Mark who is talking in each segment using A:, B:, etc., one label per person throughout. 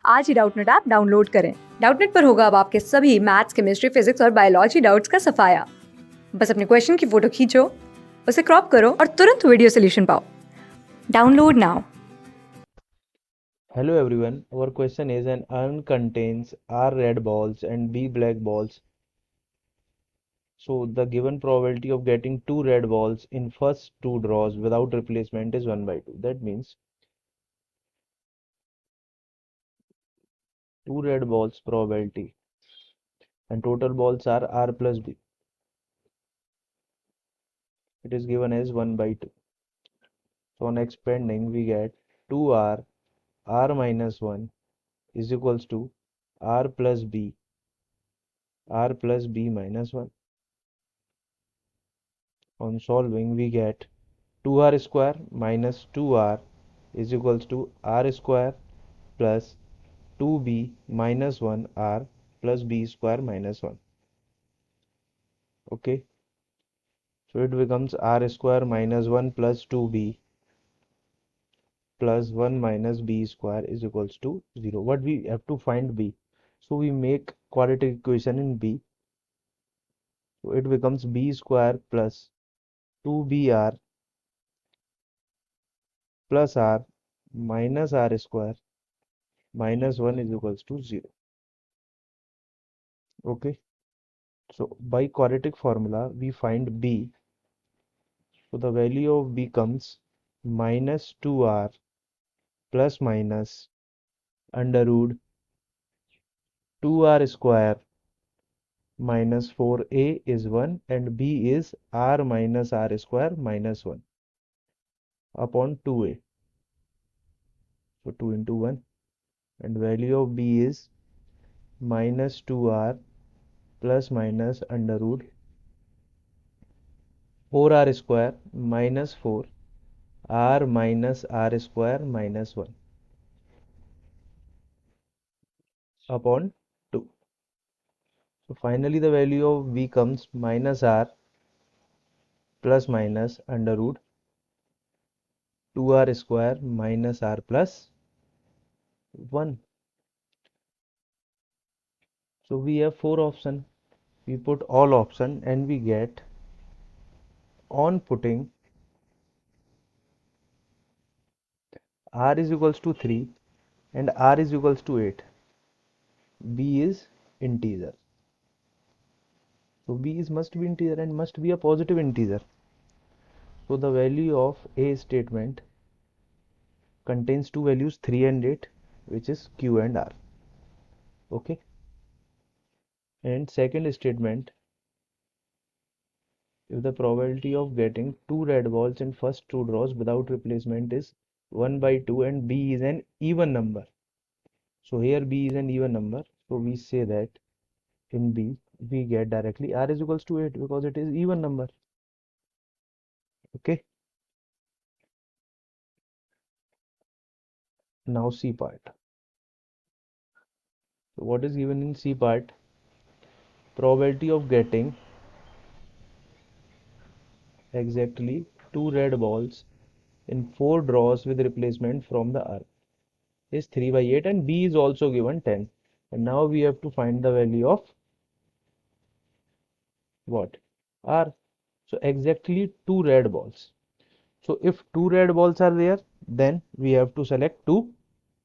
A: आज ही Doubtnut app download करें। Doubtnut पर होगा अब आपके सभी मैथ्स, केमिस्ट्री, फिजिक्स और बायोलॉजी डाउट्स का सफाया। बस अपने क्वेश्चन की फोटो खींचो, उसे क्रॉप करो और तुरंत वीडियो सोल्यूशन पाओ। Download now.
B: Hello everyone, our question is an urn contains R red balls and B black balls. So the given probability of getting two red balls in first two draws without replacement is 1 by 2. That means two red balls probability and total balls are R plus B. It is given as 1 by 2. So on expanding we get 2R R minus 1 is equals to R plus B R plus B minus 1. On solving we get 2R square minus 2R is equals to R square plus 2B minus 1R plus B square minus 1. Okay, so it becomes R square minus 1 plus 2B plus 1 minus B square is equals to 0. What we have to find B? So we make quadratic equation in B. So it becomes B square plus 2BR plus R minus R square minus 1 is equals to 0. Okay, so by quadratic formula we find B. So the value of B comes minus 2R plus minus under root 2R square minus 4A is 1 and B is R minus R square minus 1 upon 2A. So 2 into 1 and value of B is minus 2R plus minus under root 4R square minus 4 R minus R square minus 1 upon 2. So finally the value of B comes minus R plus minus under root 2R square minus R plus 1. So we have four options. We put all option and we get on putting R is equals to 3 and R is equals to 8. B is integer. So B is must be integer and must be a positive integer. So the value of A statement contains two values 3 and 8, which is Q and R. Okay. And second statement, if the probability of getting two red balls in first two draws without replacement is 1 by 2 and B is an even number. So here B is an even number. So we say that in B we get directly R is equals to 8 because it is even number. Okay. Now C part. So what is given in C part? Probability of getting exactly two red balls in four draws with replacement from the R is 3 by 8 and B is also given 10. And now we have to find the value of what? R. So exactly two red balls. So if two red balls are there, then we have to select two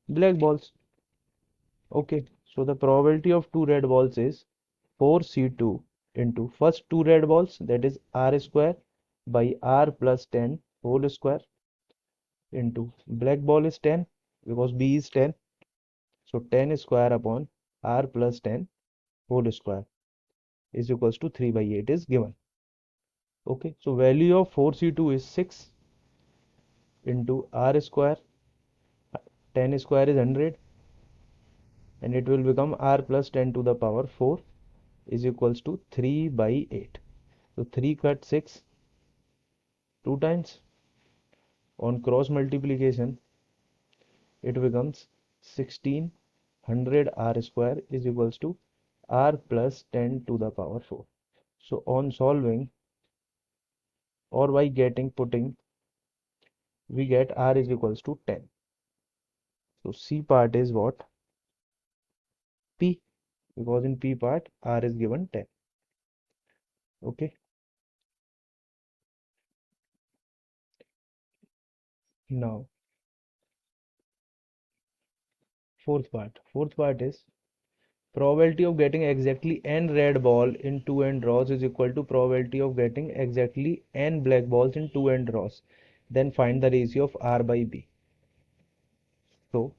B: black balls. Okay, so the probability of two red balls is 4C2 into first two red balls, that is R square by R plus 10 whole square into black ball is 10 because B is 10. So 10 square upon R plus 10 whole square is equals to 3 by 8 is given. Okay, so value of 4C2 is 6 into R square, 10 square is 100 and it will become R plus 10 to the power 4 is equals to 3 by 8. So 3 cut 6 two times. On cross multiplication it becomes 1600 R square is equals to R plus 10 to the power 4. So on solving or by putting we get R is equals to 10. So C part is what? P, because in P part R is given 10. Okay. Now fourth part is probability of getting exactly n red ball in 2 ndraws is equal to probability of getting exactly n black balls in 2 ndraws. Then find the ratio of R by B. So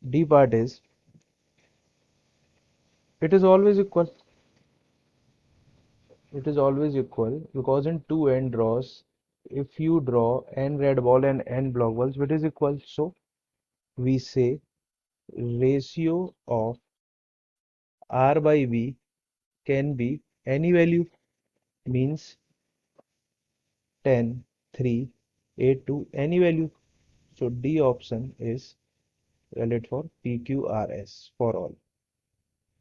B: D part is, it is always equal. It is always equal because in 2 ndraws, if you draw n red ball and n black balls, it is equal. So we say ratio of R by B can be any value, means 10, 3, 8 to any value. So D option is valid for PQRS for all.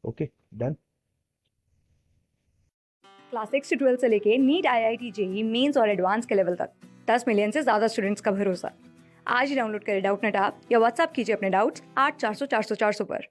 B: Okay, done.
A: Class 6 से 12 से लेके NEET IIT JEE mains और advance के level तक 10 million से ज़्यादा students का भरोसा। आज ही डाउनलोड करें डाउटनेट ऐप या व्हाट्सएप कीजिए अपने डाउट्स 8400 400 400 पर।